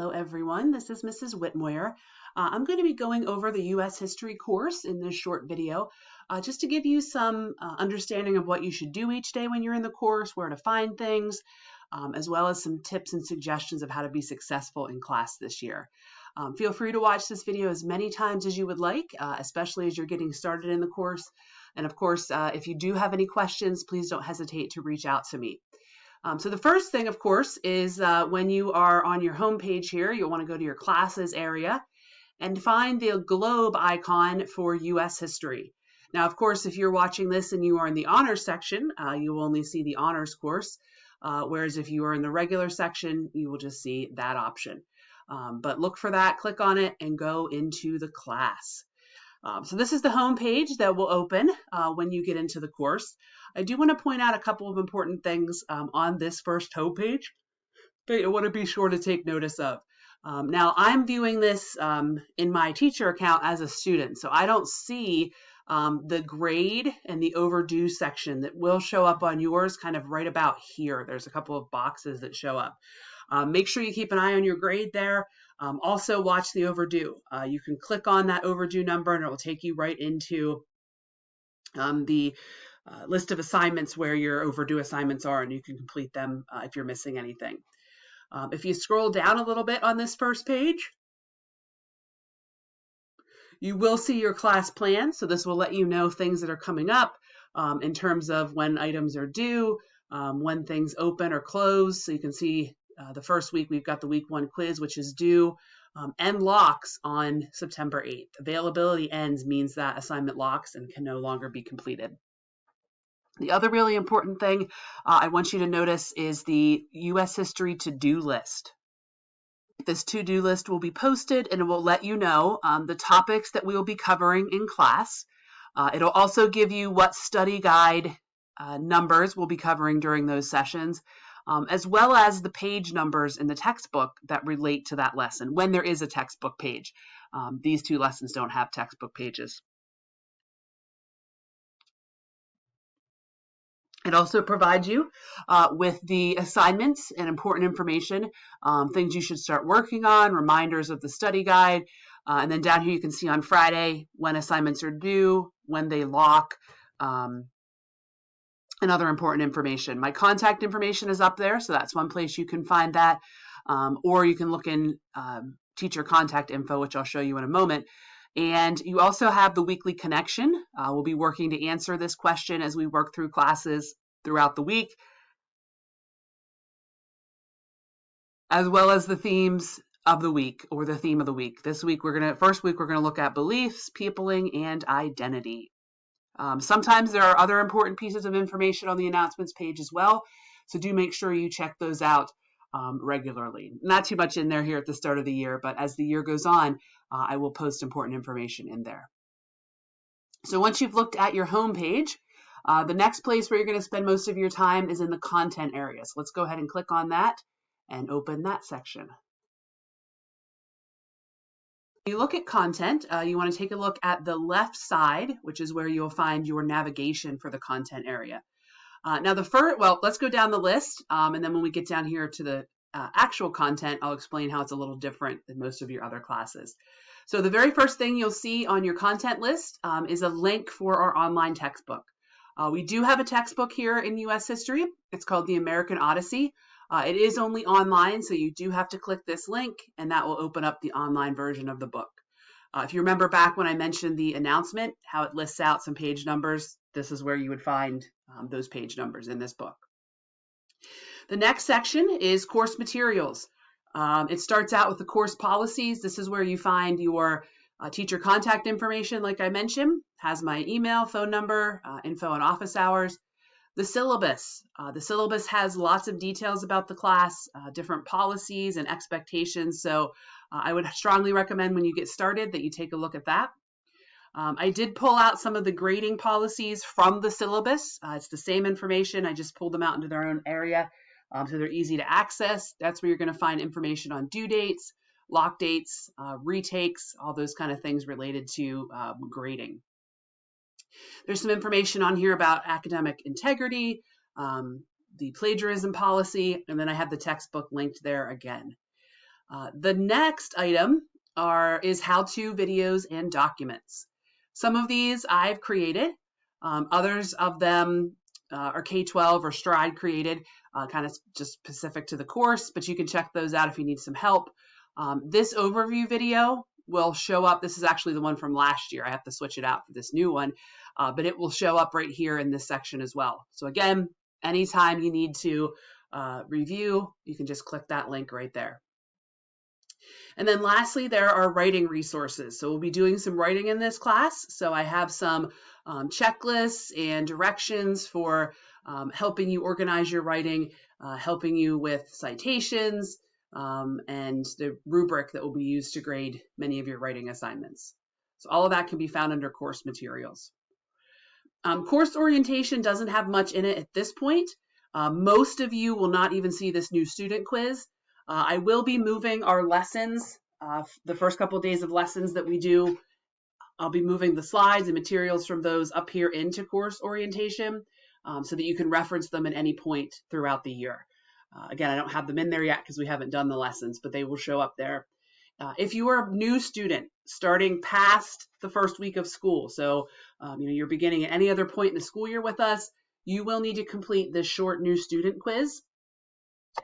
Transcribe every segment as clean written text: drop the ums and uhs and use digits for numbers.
Hello everyone, this is Mrs. Whitmoyer. I'm going to be going over the U.S. History course in this short video just to give you some understanding of what you should do each day when you're in the course, where to find things, as well as some tips and suggestions of how to be successful in class this year. Feel free to watch this video as many times as you would like, especially as you're getting started in the course. And of course, if you do have any questions, please don't hesitate to reach out to me. So the first thing, of course, is when you are on your home page here, you'll want to go to your classes area and find the globe icon for U.S. History. Now, of course, if you're watching this and you are in the honors section, you will only see the honors course, whereas if you are in the regular section, you will just see that option. But look for that, click on it, and go into the class. So this is the home page that will open when you get into the course. I do want to point out a couple of important things on this first home page that you want to be sure to take notice of. Now, I'm viewing this in my teacher account as a student, so I don't see the grade and the overdue section that will show up on yours kind of right about here. There's a couple of boxes that show up. Make sure you keep an eye on your grade there. Also watch the overdue. You can click on that overdue number and it will take you right into the list of assignments where your overdue assignments are, and you can complete them if you're missing anything. If you scroll down a little bit on this first page, you will see your class plan. So this will let you know things that are coming up in terms of when items are due, when things open or close. So you can see the first week we've got the week 1 quiz, which is due and locks on September 8th. Availability ends means that assignment locks and can no longer be completed. The other really important thing I want you to notice is the U.S. History to-do list. This to-do list will be posted and it will let you know the topics that we will be covering in class. It'll also give you what study guide numbers we'll be covering during those sessions, as well as the page numbers in the textbook that relate to that lesson when there is a textbook page. These two lessons don't have textbook pages. It also provides you with the assignments and important information, things you should start working on, reminders of the study guide, and then down here you can see on Friday when assignments are due, when they lock, and other important information. My contact information is up there, so that's one place you can find that, or you can look in teacher contact info, which I'll show you in a moment. And you also have the weekly connection. We'll be working to answer this question as we work through classes throughout the week, as well as the themes of the week, or the theme of the week. This week, first week we're gonna look at beliefs, peopling, and identity. Sometimes there are other important pieces of information on the announcements page as well, so do make sure you check those out regularly. Not too much in there here at the start of the year, but as the year goes on, I will post important information in there. So once you've looked at your home page, the next place where you're going to spend most of your time is in the content area. So let's go ahead and click on that and open that section. When you look at content, you want to take a look at the left side, which is where you'll find your navigation for the content area. Now let's go down the list, and then when we get down here to the actual content, I'll explain how it's a little different than most of your other classes. So the very first thing you'll see on your content list is a link for our online textbook. We do have a textbook here in U.S. History. It's called The American Odyssey. It is only online, so you do have to click this link, and that will open up the online version of the book. If you remember back when I mentioned the announcement, how it lists out some page numbers, this is where you would find those page numbers in this book. The next section is course materials. It starts out with the course policies. This is where you find your teacher contact information, like I mentioned, has my email, phone number, info on office hours. The syllabus. The syllabus has lots of details about the class, different policies and expectations. So I would strongly recommend when you get started that you take a look at that. I did pull out some of the grading policies from the syllabus. It's the same information. I just pulled them out into their own area, so they're easy to access. That's where you're going to find information on due dates, lock dates, retakes, all those kind of things related to grading. There's some information on here about academic integrity, the plagiarism policy, and then I have the textbook linked there again. The next item is how-to videos and documents. Some of these I've created. Others of them are K-12 or Stride created, kind of just specific to the course, but you can check those out if you need some help. This overview video will show up. This is actually the one from last year. I have to switch it out for this new one, but it will show up right here in this section as well. So again, anytime you need to review, you can just click that link right there. And then lastly, there are writing resources. So we'll be doing some writing in this class. So I have some checklists and directions for helping you organize your writing, helping you with citations, and the rubric that will be used to grade many of your writing assignments. So all of that can be found under course materials. Course orientation doesn't have much in it at this point. Most of you will not even see this new student quiz. I will be moving our lessons, the first couple of days of lessons that we do. I'll be moving the slides and materials from those up here into course orientation so that you can reference them at any point throughout the year. Again, I don't have them in there yet because we haven't done the lessons, but they will show up there. If you are a new student starting past the first week of school, so you're beginning at any other point in the school year with us, you will need to complete this short new student quiz.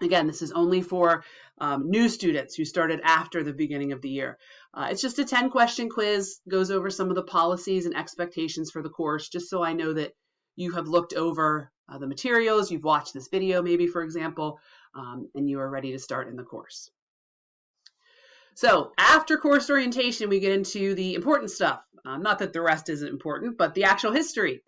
Again, this is only for new students who started after the beginning of the year. It's just a 10-question quiz, goes over some of the policies and expectations for the course, just so I know that you have looked over the materials, you've watched this video maybe, for example, and you are ready to start in the course. So after course orientation, we get into the important stuff. Not that the rest isn't important, but the actual history.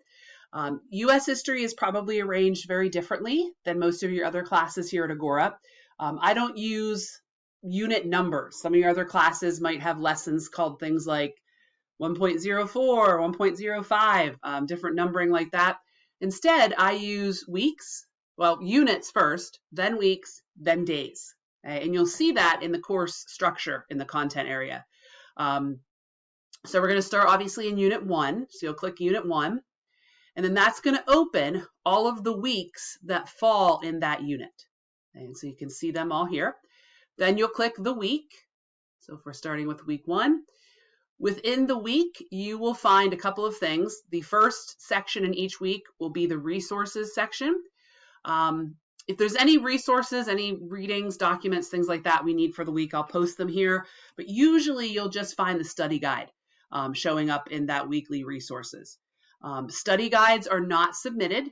U.S. history is probably arranged very differently than most of your other classes here at Agora. I don't use unit numbers. Some of your other classes might have lessons called things like 1.04, 1.05, different numbering like that. Instead, I use weeks, well, units first, then weeks, then days. Okay? And you'll see that in the course structure in the content area. So we're going to start obviously in Unit 1. So you'll click Unit 1. And then that's going to open all of the weeks that fall in that unit. And so you can see them all here. Then you'll click the week. So if we're starting with week 1, within the week, you will find a couple of things. The first section in each week will be the resources section. If there's any resources, any readings, documents, things like that we need for the week, I'll post them here. But usually you'll just find the study guide showing up in that weekly resources. Study guides are not submitted.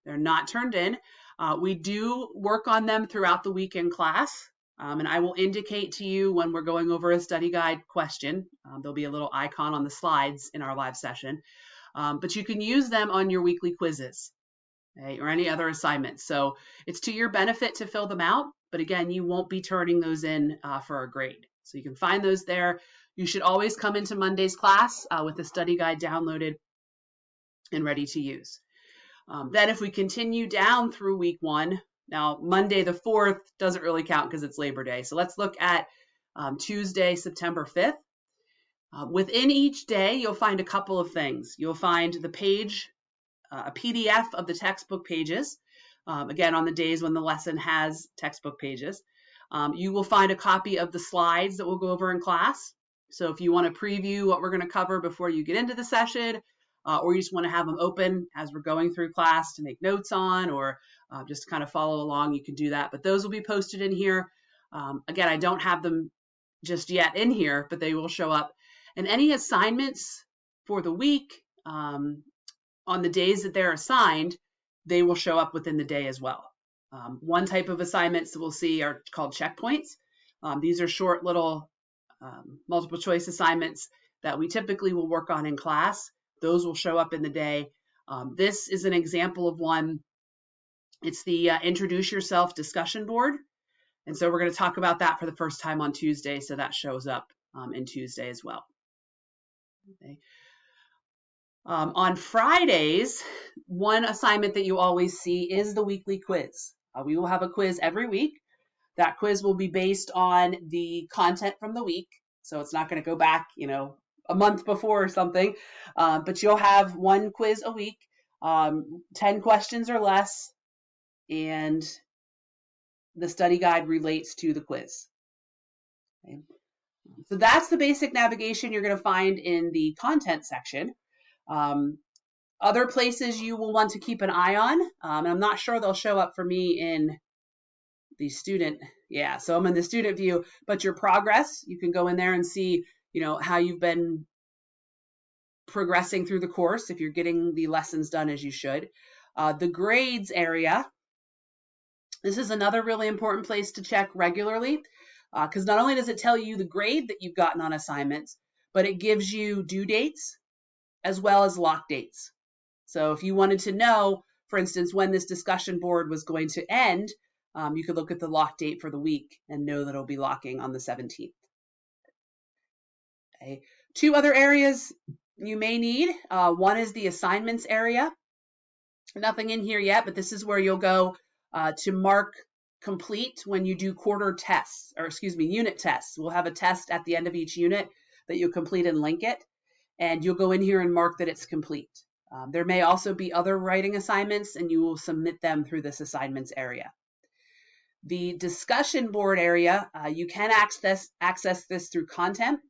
They're not turned in. We do work on them throughout the week in class, and I will indicate to you when we're going over a study guide question. There'll be a little icon on the slides in our live session, but you can use them on your weekly quizzes, okay, or any other assignments. So it's to your benefit to fill them out, but again, you won't be turning those in for a grade. So you can find those there. You should always come into Monday's class with the study guide downloaded and ready to use. Then if we continue down through week 1, now Monday the 4th doesn't really count because it's Labor Day. So let's look at Tuesday, September 5th. Within each day, you'll find a couple of things. You'll find the page, a PDF of the textbook pages, again, on the days when the lesson has textbook pages. You will find a copy of the slides that we'll go over in class. So if you want to preview what we're going to cover before you get into the session, or you just want to have them open as we're going through class to make notes on, or just kind of follow along, you can do that. But those will be posted in here. Again, I don't have them just yet in here, but they will show up. And any assignments for the week, on the days that they're assigned, they will show up within the day as well. One type of assignments that we'll see are called checkpoints. These are short little multiple choice assignments that we typically will work on in class. Those will show up in the day. This is an example of one. It's the Introduce Yourself discussion board. And so we're going to talk about that for the first time on Tuesday. So that shows up in Tuesday as well. Okay. On Fridays, one assignment that you always see is the weekly quiz. We will have a quiz every week. That quiz will be based on the content from the week. So it's not going to go back, a month before or something, but you'll have one quiz a week, 10 questions or less, and the study guide relates to the quiz. Okay. So that's the basic navigation you're going to find in the content section. Other places you will want to keep an eye on, and I'm not sure they'll show up for me in the student. Yeah, so I'm in the student view, but your progress, you can go in there and see, how you've been progressing through the course, if you're getting the lessons done as you should. The grades area, this is another really important place to check regularly, because not only does it tell you the grade that you've gotten on assignments, but it gives you due dates as well as lock dates. So if you wanted to know, for instance, when this discussion board was going to end, you could look at the lock date for the week and know that it'll be locking on the 17th. Okay. 2 other areas you may need. One is the assignments area. Nothing in here yet, but this is where you'll go to mark complete when you do quarter tests, or unit tests. We'll have a test at the end of each unit that you'll complete and link it, and you'll go in here and mark that it's complete. There may also be other writing assignments, and you will submit them through this assignments area. The discussion board area, you can access this through content,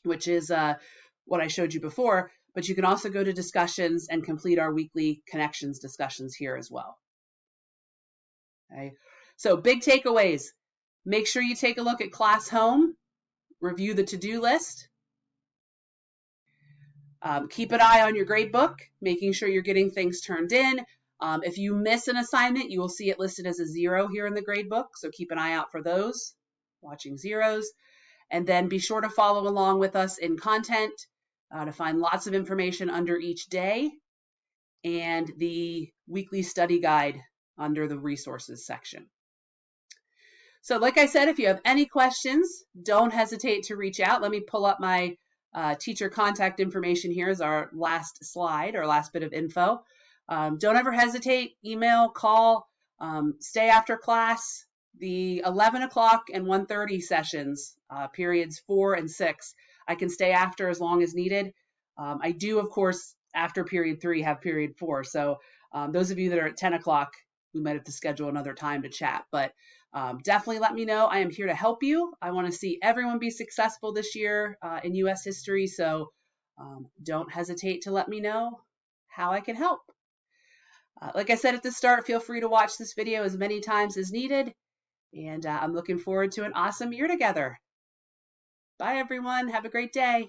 which is what I showed you before, but you can also go to discussions and complete our weekly connections discussions here as well. Okay, so big takeaways. Make sure you take a look at class home, review the to-do list. Keep an eye on your grade book, making sure you're getting things turned in. If you miss an assignment, you will see it listed as a 0 here in the grade book, so keep an eye out for those, watching zeros. And then be sure to follow along with us in content to find lots of information under each day, and the weekly study guide under the resources section. So like I said, if you have any questions, don't hesitate to reach out. Let me pull up my teacher contact information here as our last slide, or last bit of info. Don't ever hesitate, email, call, stay after class. The 11 o'clock and 1:30 sessions, periods 4 and 6, I can stay after as long as needed. I do, of course, after period 3, have period 4. So those of you that are at 10 o'clock, we might have to schedule another time to chat. But definitely let me know. I am here to help you. I want to see everyone be successful this year in U.S. history. So don't hesitate to let me know how I can help. Like I said at the start, feel free to watch this video as many times as needed. And I'm looking forward to an awesome year together. Bye, everyone. Have a great day.